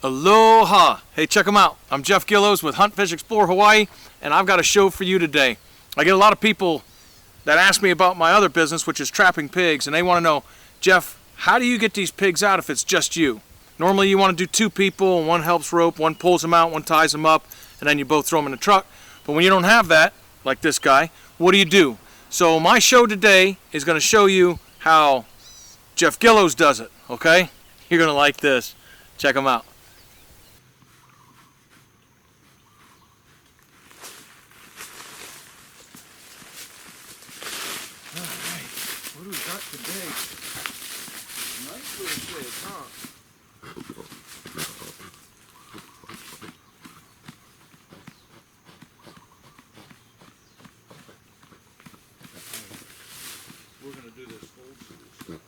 Aloha! Hey, check them out. I'm Jeff Gillows with Hunt, Fish, Explore Hawaii, and I've got a show for you today. I get a lot of people that ask me about my other business, which is trapping pigs, and they want to know, Jeff, how do you get these pigs out if it's just you? Normally you want to do two people, and one helps rope, one pulls them out, one ties them up, and then you both throw them in the truck. But when you don't have that, like this guy, what do? So my show today is going to show you how Jeff Gillows does it, okay? You're going to like this. Check him out. What do we got today? Nice little pig, huh? We're gonna do this old school stuff.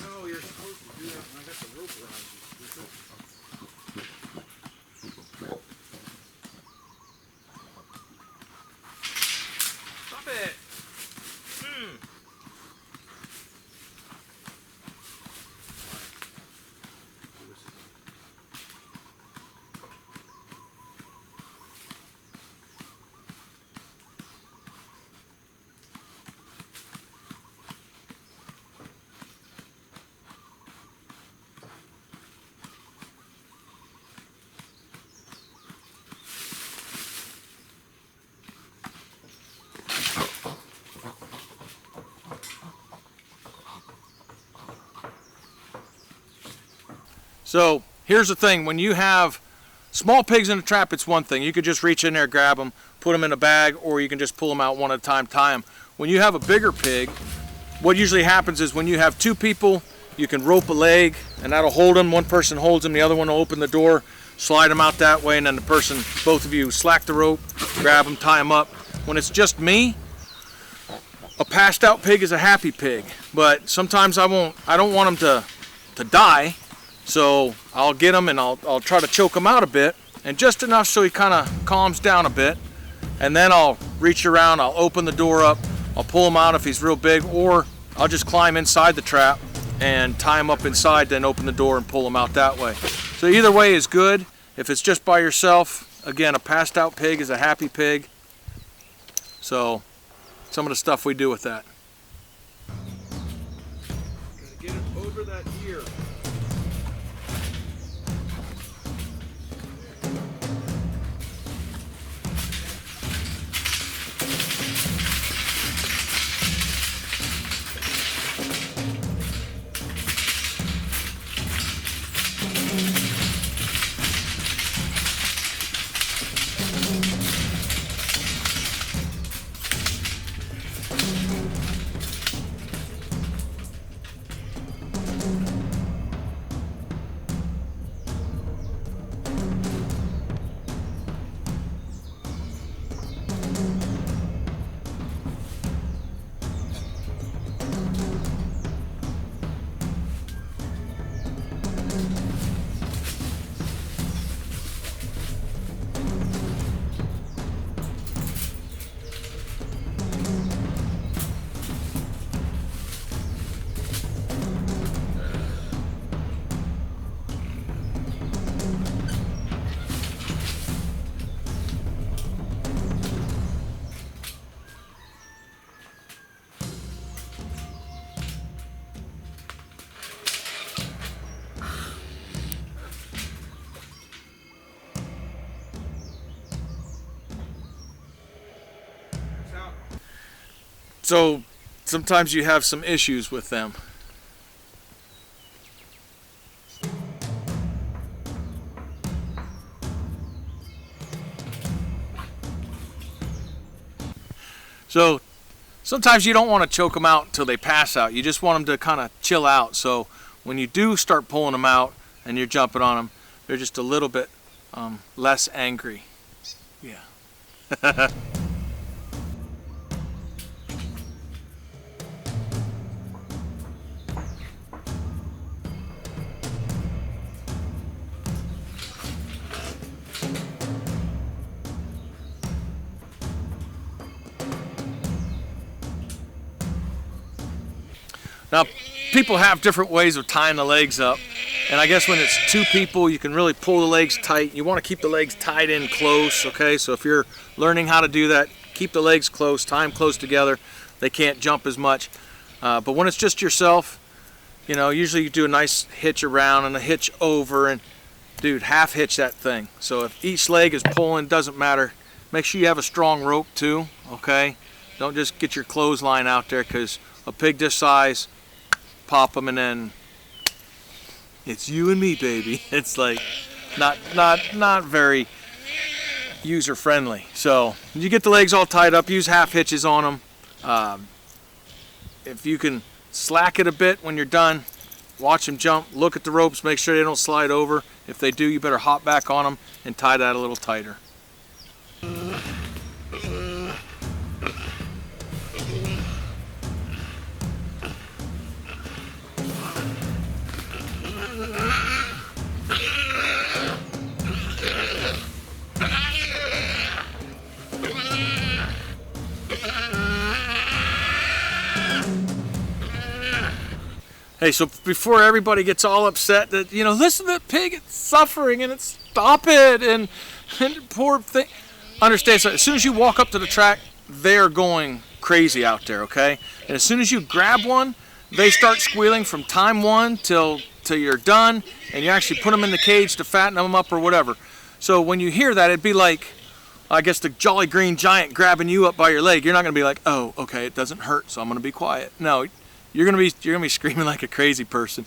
No, you're supposed to do that when I got the rope around you, stupid. Stop it! So here's the thing, when you have small pigs in a trap, it's one thing. You could just reach in there, grab them, put them in a bag, or you can just pull them out one at a time, tie them. When you have a bigger pig, what usually happens is when you have two people, you can rope a leg and that'll hold them. One person holds them, the other one will open the door, slide them out that way, and then the person, both of you slack the rope, grab them, tie them up. When it's just me, a passed out pig is a happy pig, but sometimes I don't want them to die. So I'll get him and I'll try to choke him out a bit, and just enough so he kind of calms down a bit, and then I'll reach around, I'll open the door up, I'll pull him out if he's real big, or I'll just climb inside the trap and tie him up inside, then open the door and pull him out that way. So either way is good. If it's just by yourself, again, a passed out pig is a happy pig. So some of the stuff we do with that. Gotta get it over that ear. So sometimes you have some issues with them. So sometimes you don't want to choke them out until they pass out. You just want them to kind of chill out. So when you do start pulling them out and you're jumping on them, they're just a little bit less angry. Yeah. Now, people have different ways of tying the legs up. And I guess when it's two people, you can really pull the legs tight. You want to keep the legs tied in close, okay? So if you're learning how to do that, keep the legs close, tie them close together. They can't jump as much. But when it's just yourself, you know, usually you do a nice hitch around and a hitch over, and dude, half hitch that thing. So if each leg is pulling, doesn't matter. Make sure you have a strong rope too, okay? Don't just get your clothesline out there, because a pig this size, pop them and then it's you and me, baby. It's like not very user friendly. So you get the legs all tied up, use half hitches on them. If you can slack it a bit when you're done, watch them jump, look at the ropes, make sure they don't slide over. If they do, you better hop back on them and tie that a little tighter. Hey, so before everybody gets all upset that, you know, listen to that pig, it's suffering and it's stop it and poor thing. Understand, so as soon as you walk up to the track, they're going crazy out there, okay? And as soon as you grab one, they start squealing from time one till you're done, and you actually put them in the cage to fatten them up or whatever. So when you hear that, it'd be like, I guess, the Jolly Green Giant grabbing you up by your leg. You're not going to be like, oh, okay, it doesn't hurt, so I'm going to be quiet. No, you're going to be screaming like a crazy person.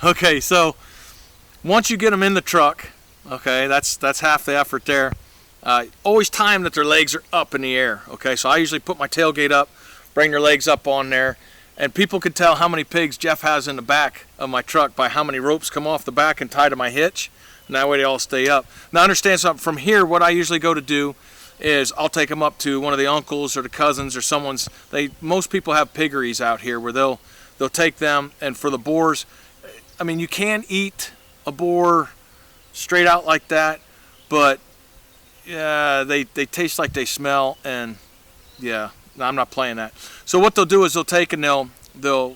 Okay, so once you get them in the truck, okay, that's half the effort there. Always time that their legs are up in the air. Okay, so I usually put my tailgate up, bring their legs up on there, and people can tell how many pigs Jeff has in the back of my truck by how many ropes come off the back and tie to my hitch, and that way they all stay up. Now understand something, from here what I usually go to do is I'll take them up to one of the uncles or the cousins or someone's. Most people have piggeries out here where they'll take them, and for the boars, I mean, you can eat a boar straight out like that, but yeah, they taste like they smell, and yeah, no, I'm not playing that. So what they'll do is they'll take and they'll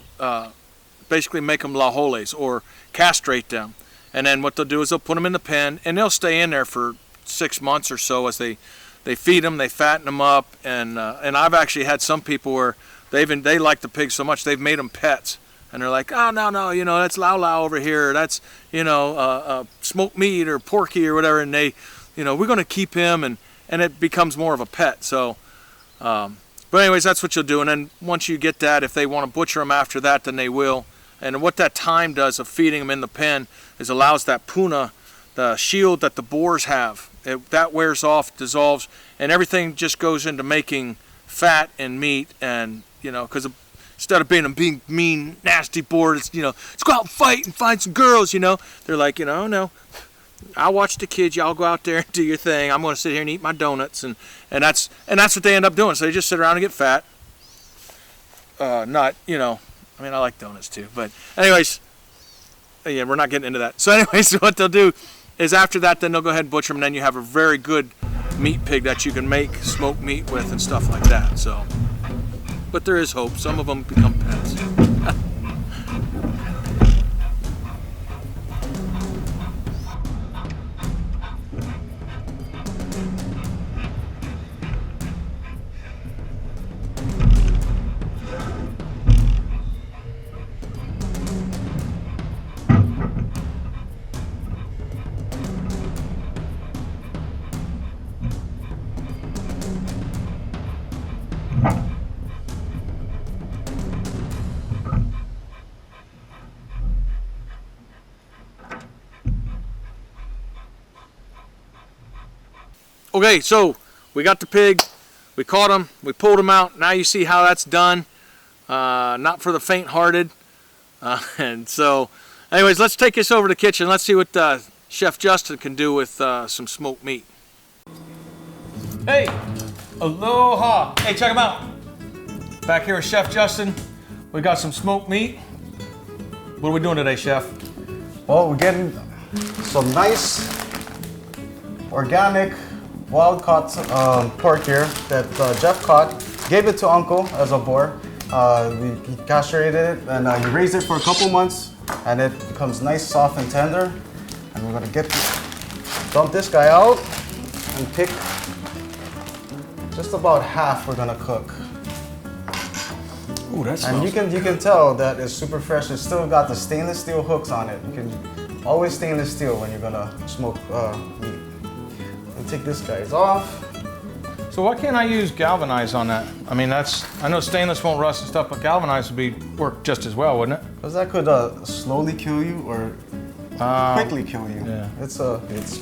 basically make them lajoles or castrate them, and then what they'll do is they'll put them in the pen, and they'll stay in there for 6 months or so as they feed them, they fatten them up, and I've actually had some people where they like the pigs so much they've made them pets. And they're like, oh, no, you know, that's lao over here. That's, you know, smoked meat or porky or whatever. And they, you know, we're going to keep him, and it becomes more of a pet. So, but anyways, that's what you'll do. And then once you get that, if they want to butcher them after that, then they will. And what that time does of feeding them in the pen is allows that puna, the shield that the boars have, that wears off, dissolves, and everything just goes into making fat and meat. And, you know, because instead of being mean, nasty boar, it's, you know, let's go out and fight and find some girls, you know. They're like, you know, no, I'll watch the kids, y'all go out there and do your thing. I'm going to sit here and eat my donuts, and that's what they end up doing. So they just sit around and get fat. Not, you know, I mean, I like donuts too, but anyways, yeah, we're not getting into that. So anyways, what they'll do is after that, then they'll go ahead and butcher them, and then you have a very good meat pig that you can make smoked meat with and stuff like that. So. But there is hope. Some of them become pets. Okay, so we got the pig, we caught him, we pulled him out. Now you see how that's done. Not for the faint-hearted. And so, anyways, let's take this over to the kitchen. Let's see what Chef Justin can do with some smoked meat. Hey, aloha. Hey, check him out. Back here with Chef Justin. We got some smoked meat. What are we doing today, Chef? Well, we're getting some nice, organic, wild-caught pork here that Jeff caught. Gave it to Uncle as a boar. He castrated it, and he raised it for a couple months, and it becomes nice, soft, and tender. And we're gonna dump this guy out and pick just about half we're gonna cook. Ooh, that smells. And you can tell that it's super fresh. It's still got the stainless steel hooks on it. You can always stainless steel when you're gonna smoke meat. Take this guy's off. So why can't I use galvanized on that? I mean, I know stainless won't rust and stuff, but galvanized would work just as well, wouldn't it? Because that could slowly kill you or quickly kill you. Yeah. It's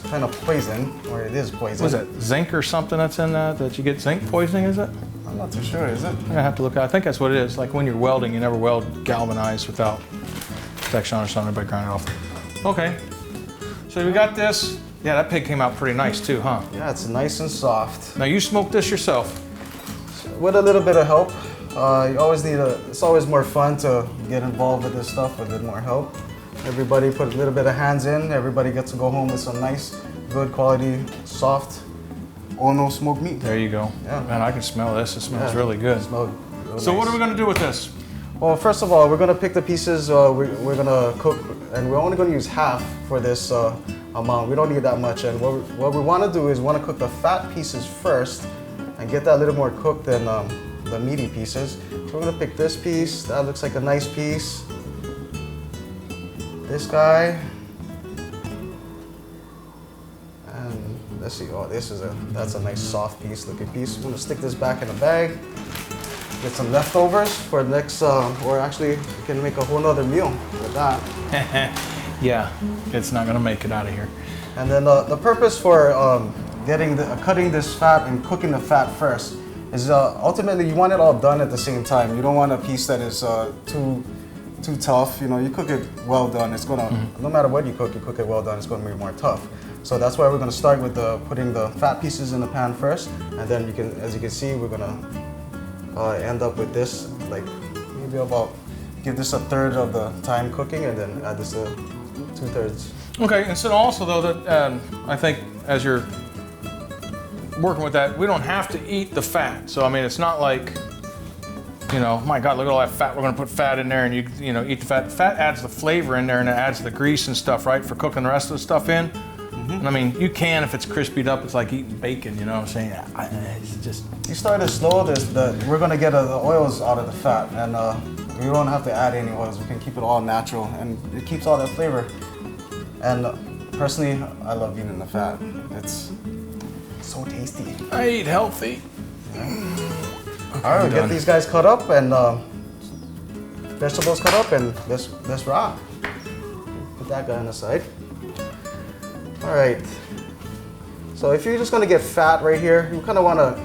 kind of poison, or it is poison. Was it zinc or something that's in that you get zinc poisoning, is it? I'm not too sure, is it? I have to look at it. I think that's what it is. Like when you're welding, you never weld galvanized without protection or something, everybody grind it off. Okay, so we got this. Yeah, that pig came out pretty nice too, huh? Yeah, it's nice and soft. Now you smoked this yourself? With a little bit of help. You always need it's always more fun to get involved with this stuff with a bit more help. Everybody put a little bit of hands in. Everybody gets to go home with some nice, good quality, soft, no smoked meat. There you go. Yeah. Man, I can smell this. It smells really good. So nice. What are we gonna do with this? Well, first of all, we're gonna pick the pieces we're gonna cook, and we're only gonna use half for this amount. We don't need that much, and what we wanna do is wanna cook the fat pieces first and get that a little more cooked than the meaty pieces. So we're gonna pick this piece. That looks like a nice piece. This guy. And let's see, oh, that's a nice soft piece, looking piece. I'm gonna stick this back in the bag. get some leftovers for the next, or actually you can make a whole nother meal with that. Yeah, it's not gonna make it out of here. And then the purpose for cutting this fat and cooking the fat first is ultimately you want it all done at the same time. You don't want a piece that is too tough. You know, you cook it well done, it's gonna, no matter what you cook it well done, it's gonna be more tough. So that's why we're gonna start with putting the fat pieces in the pan first, and then as you can see, we're gonna end up with this, like maybe about, give this a third of the time cooking, and then add this to 2/3. Okay, and so also though that I think as you're working with that, we don't have to eat the fat. So I mean, it's not like, you know, my God, look at all that fat. We're gonna put fat in there, and you know, eat the fat. Fat adds the flavor in there, and it adds the grease and stuff, right, for cooking the rest of the stuff in. And I mean, you can if it's crispied up. It's like eating bacon, you know what I'm saying? It's just. You start it slow. We're gonna get the oils out of the fat, and we don't have to add any oils. We can keep it all natural, and it keeps all that flavor. And personally, I love eating the fat. It's so tasty. I eat healthy. Okay, all right, we'll get these guys cut up and vegetables cut up, and let's rock. Put that guy on the side. All right. So if you're just gonna get fat right here, you kind of want to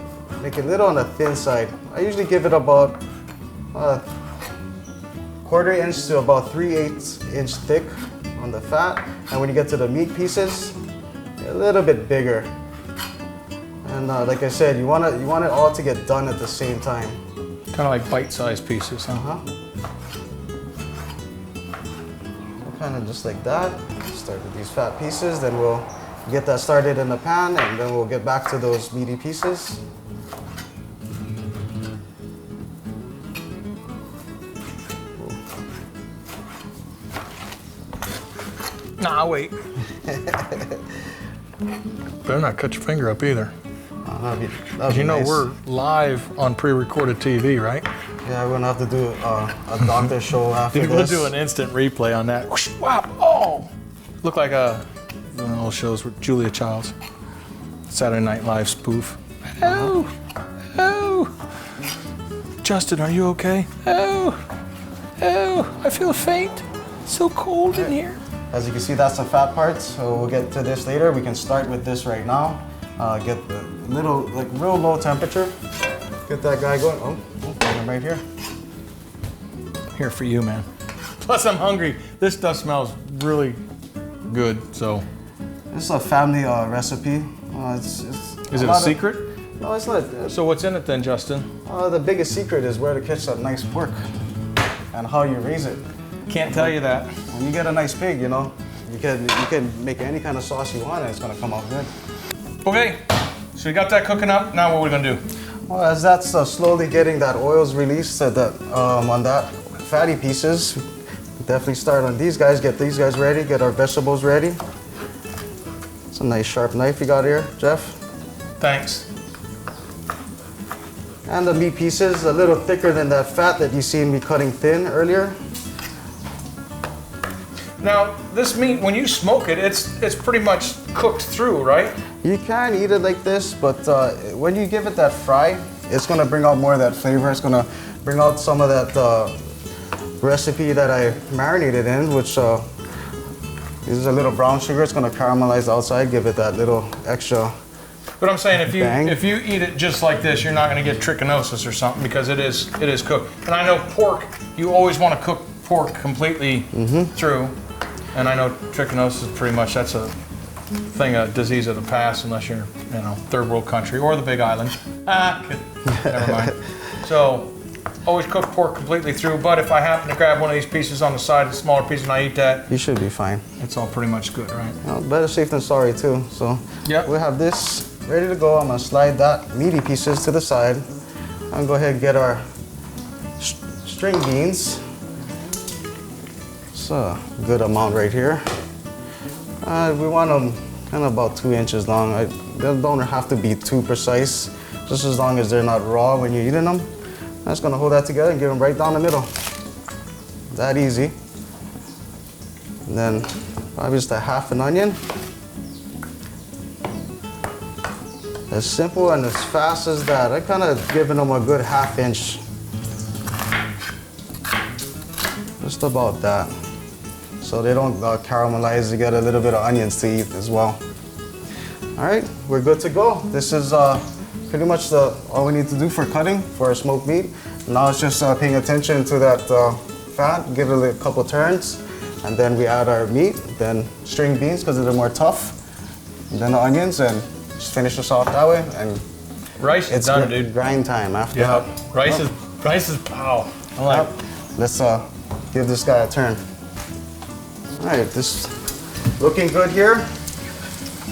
make it a little on the thin side. I usually give it about 1/4 inch to about 3/8 inch thick on the fat, and when you get to the meat pieces, a little bit bigger. And like I said, you want it all to get done at the same time. Kind of like bite-sized pieces, huh? Kind of just like that. Start with these fat pieces, then we'll get that started in the pan, and then we'll get back to those meaty pieces. Nah, wait. Better not cut your finger up either. That'd be you know nice. We're live on pre-recorded TV, right? Yeah, we're gonna have to do a doctor show after Dude, this. we'll do an instant replay on that. Whoosh, wow, oh! Look like one of the old shows with Julia Childs. Saturday Night Live spoof. Oh, oh. Justin, are you okay? Oh, oh, I feel faint. So cold in here. As you can see, that's the fat parts, so we'll get to this later. We can start with this right now. Get the little, like real low temperature. Get that guy going. Oh, bring him right here. Here for you, man. Plus, I'm hungry. This stuff smells really good, so. This is a family recipe. Is it a secret? No, it's not. So what's in it then, Justin? The biggest secret is where to catch that nice pork and how you raise it. Can't tell you that. When you get a nice pig, you know, you can make any kind of sauce you want, and it's gonna come out good. Okay, so you got that cooking up. Now what are we gonna do? Well, as that's slowly getting that oils released on that fatty pieces, definitely start on these guys. Get these guys ready. Get our vegetables ready. It's a nice sharp knife you got here, Jeff. Thanks. And the meat pieces a little thicker than that fat that you seen me cutting thin earlier. Now, this meat, when you smoke it, it's pretty much cooked through, right? You can eat it like this, but when you give it that fry, it's gonna bring out more of that flavor. It's gonna bring out some of that recipe that I marinated in, which is a little brown sugar. It's gonna caramelize the outside, give it that little extra. But I'm saying bang. if you eat it just like this, you're not gonna get trichinosis or something because it is cooked. And I know pork, you always want to cook pork completely through. And I know trichinosis is pretty much, that's a thing, a disease of the past, unless you're, you know, third world country or the Big Island. Never mind. So, always cook pork completely through, but if I happen to grab one of these pieces on the side, the smaller piece, and I eat that, You should be fine. it's all pretty much good, right? Well, better safe than sorry too. So Yep. we have this ready to go. I'm gonna slide that meaty pieces to the side. I'm gonna go ahead and get our string beans. It's a good amount right here. We want them kind of about 2 inches long. They don't have to be too precise, just as long as they're not raw when you're eating them. I'm just gonna hold that together and give them right down the middle. That easy. And then probably just a half an onion. As simple and as fast as that. I kind of given them a good 1/2 inch Just about that. So they don't caramelize, you get a little bit of onions to eat as well. All right, we're good to go. This is pretty much all we need to do for cutting for our smoked meat. Now it's just paying attention to that fat, give it a couple turns, and then we add our meat, then string beans because they're more tough, and then the onions, and just finish us off that way. And rice is done, dude. Grind time after. Yeah, rice is pow. I like. Let's give this guy a turn. All right, this looking good here.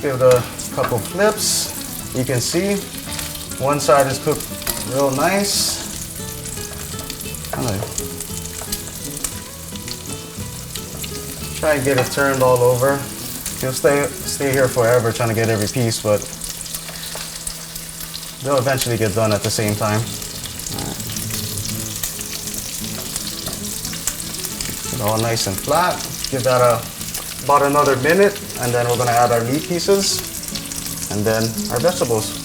Give it a couple flips. You can see one side is cooked real nice. Try and get it turned all over. You'll stay here forever trying to get every piece, but they'll eventually get done at the same time. Get it all nice and flat. Give that about another minute, and then we're gonna add our meat pieces, and then our vegetables.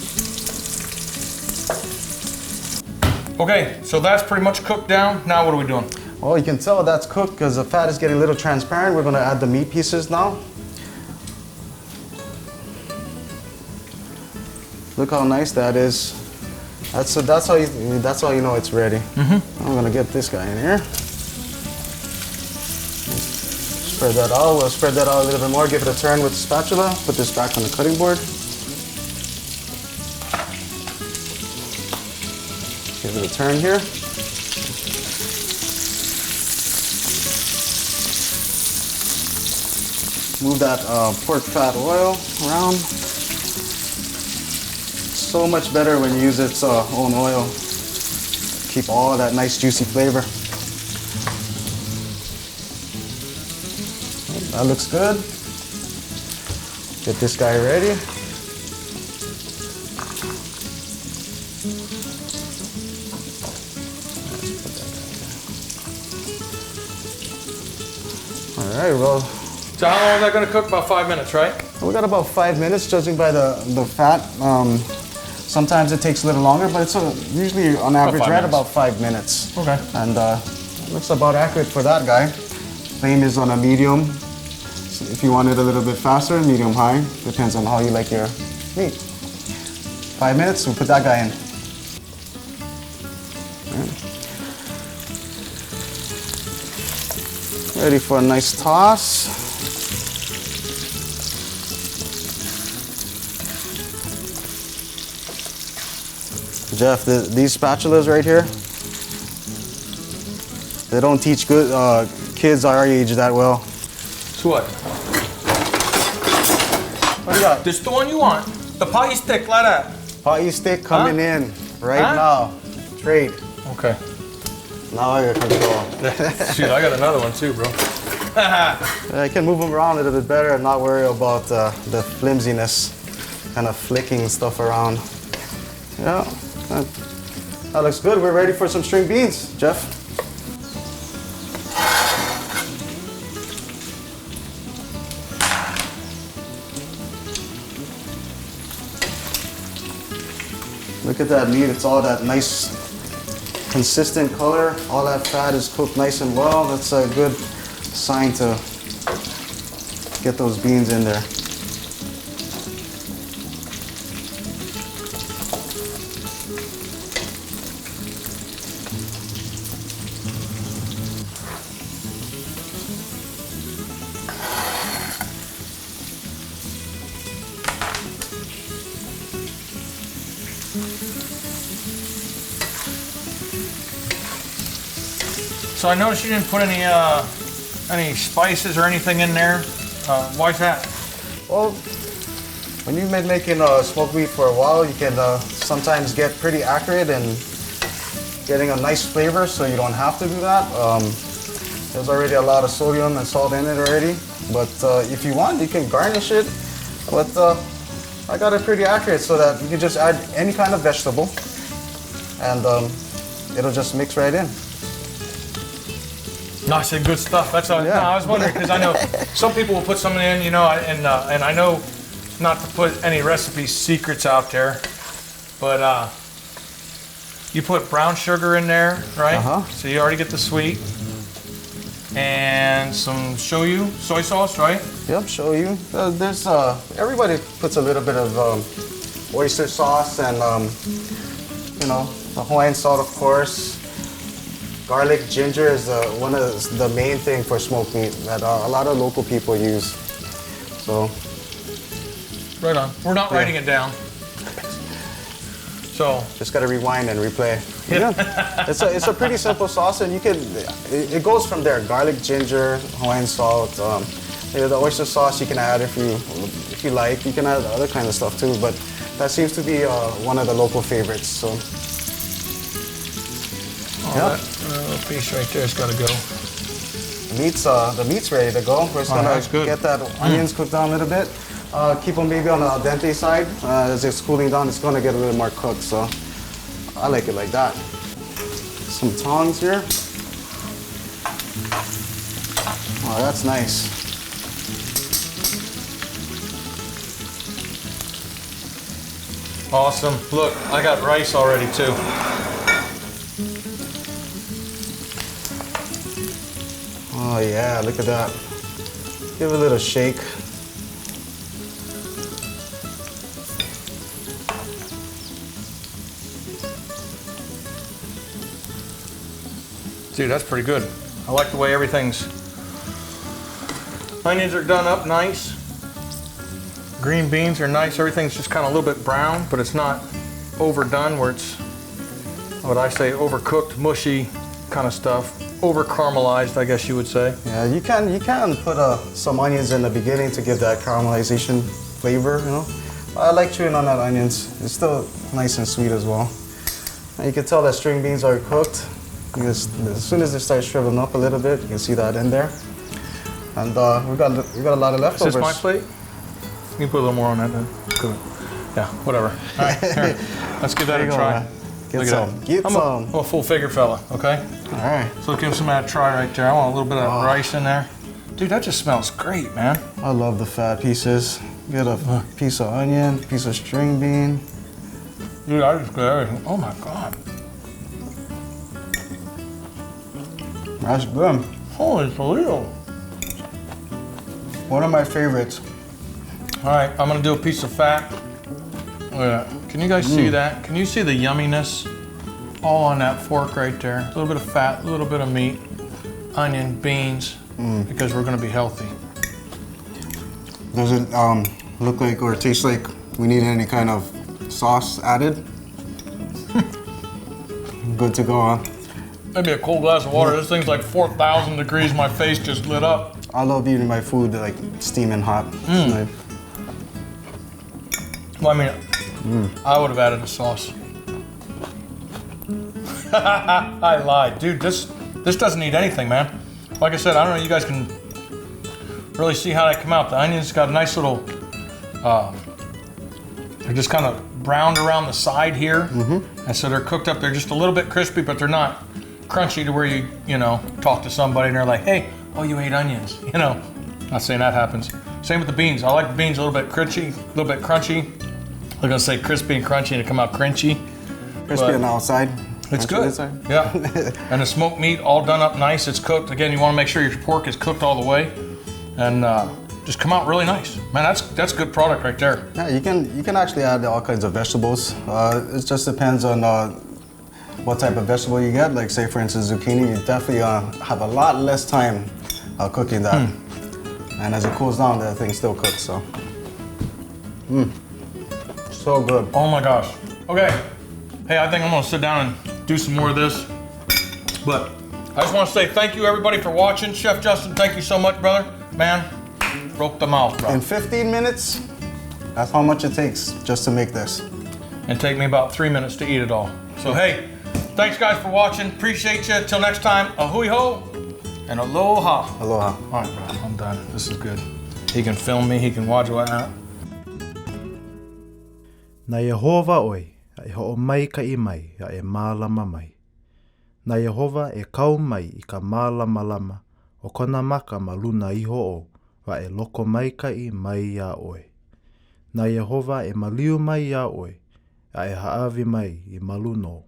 Okay, so that's pretty much cooked down. Now what are we doing? Well, you can tell that's cooked because the fat is getting a little transparent. We're gonna add the meat pieces now. Look how nice that is. That's how you know it's ready. I'm gonna get this guy in here. Spread that out. We'll spread that out a little bit more. Give it a turn with the spatula. Put this back on the cutting board. Give it a turn here. Move that pork fat oil around. So much better when you use its own oil. Keep all that nice juicy flavor. That looks good. Get this guy ready. All right, well. So how long is that going to cook? About 5 minutes, right? We got about 5 minutes, judging by the fat. Sometimes it takes a little longer, but it's usually on average right about 5 minutes. Okay. And it looks about accurate for that guy. Flame is on a medium. So if you want it a little bit faster, medium high. Depends on how you like your meat. 5 minutes, we'll put that guy in. Ready for a nice toss. Jeff, these spatulas right here, they don't teach good kids our age that well. So what? What do you got? This is the one you want. The potty stick, like that. Potty stick coming in right now. Trade. Okay. Now I got control. Shoot, I got another one too, bro. I can move them around a little bit better and not worry about the flimsiness, kind of flicking stuff around. Yeah, that looks good. We're ready for some string beans, Jeff. Look at that meat. It's all that nice, consistent color. All that fat is cooked nice and well. That's a good sign to get those beans in there. So I noticed you didn't put any spices or anything in there. Why's that? Well, when you've been making smoked meat for a while, you can sometimes get pretty accurate in getting a nice flavor, so you don't have to do that. There's already a lot of sodium and salt in it already, but if you want, you can garnish it. But I got it pretty accurate so that you can just add any kind of vegetable, and it'll just mix right in. No, I said good stuff. That's all. Yeah. No, I was wondering because I know some people will put something in, you know, and I know not to put any recipe secrets out there, but you put brown sugar in there, right? Uh-huh. So you already get the sweet. and some shoyu, soy sauce, right? Yep, shoyu. There's everybody puts a little bit of oyster sauce and you know, the Hawaiian salt, of course. Garlic, ginger is one of the main thing for smoked meat that a lot of local people use. So, right on. We're not writing it down. So just gotta rewind and replay. Yeah, it's a pretty simple sauce, and you can it goes from there. Garlic, ginger, Hawaiian salt. You know, the oyster sauce you can add if you like. You can add other kind of stuff too, but that seems to be one of the local favorites. So. That little piece right there has got to go. The meat's ready to go. We're just gonna get that onions cooked down a little bit. Keep them maybe on the al dente side. As it's cooling down, it's gonna get a little more cooked. So I like it like that. Some tongs here. Oh, that's nice. Awesome. Look, I got rice already too. Oh yeah, look at that. Give it a little shake. Dude, that's pretty good. I like the way everything's... Onions are done up nice. Green beans are nice. Everything's just kind of a little bit brown, but it's not overdone where it's, what I say, overcooked, mushy kind of stuff. Over caramelized, I guess you would say. Yeah, you can put some onions in the beginning to give that caramelization flavor, you know. I like chewing on that onions. It's still nice and sweet as well. And you can tell that string beans are cooked because as soon as they start shriveling up a little bit, you can see that in there. And we got a lot of leftovers. Is this my plate? You can put a little more on that then. Good. Yeah, whatever. All right, here. Let's give that a try. Get some. I'm a full figure fella, okay? All right. So give some of that try right there. I want a little bit of rice in there. Dude, that just smells great, man. I love the fat pieces. Get a piece of onion, piece of string bean. Dude, I just got everything. Oh my God. That's good. Holy Toledo. One of my favorites. All right, I'm gonna do a piece of fat. Look at that. Can you guys see that? Can you see the yumminess all on that fork right there? A little bit of fat, a little bit of meat, onion, beans, because we're gonna be healthy. Does it look like or taste like we need any kind of sauce added? Good to go, huh? Maybe a cold glass of water. This thing's like 4,000 degrees. My face just lit up. I love eating my food like steaming hot. Like, well, I mean, I would have added a sauce. I lied. Dude, this doesn't need anything, man. Like I said, I don't know, you guys can really see how they come out. The onions got a nice little, they're just kind of browned around the side here. And so they're cooked up. They're just a little bit crispy, but they're not crunchy to where you know, talk to somebody and they're like, hey, oh, you ate onions. You know, not saying that happens. Same with the beans. I like the beans a little bit crunchy, a little bit crunchy. I'm gonna say crispy and crunchy and it come out crunchy. crispy on the outside. It's good. Yeah. And the smoked meat all done up nice. It's cooked. Again, you want to make sure your pork is cooked all the way, and just come out really nice. Man, that's good product right there. Yeah, you can actually add all kinds of vegetables. It just depends on what type of vegetable you get. Like say for instance zucchini, you definitely have a lot less time cooking that. And as it cools down, that thing still cooks. So. So good. Oh my gosh. Okay. Hey, I think I'm gonna sit down and do some more of this. But I just want to say thank you everybody for watching. Chef Justin, thank you so much, brother. Man, broke the mouth, bro. In 15 minutes, that's how much it takes just to make this. And take me about 3 minutes to eat it all. So hey, thanks guys for watching. Appreciate you. Till next time, ahui ho and aloha. Aloha. All right, bro, I'm done. This is good. He can film me, he can watch what I... Na Yehova oi, a e ho'o mai ka I mai, a e mālama mai. Na Yehova e kau mai I ka mālama lama, o kona maka ma luna iho o, wa e loko mai ka I mai ia oe. Na Yehova e maliu mai ia oe, a e haawi mai I maluno.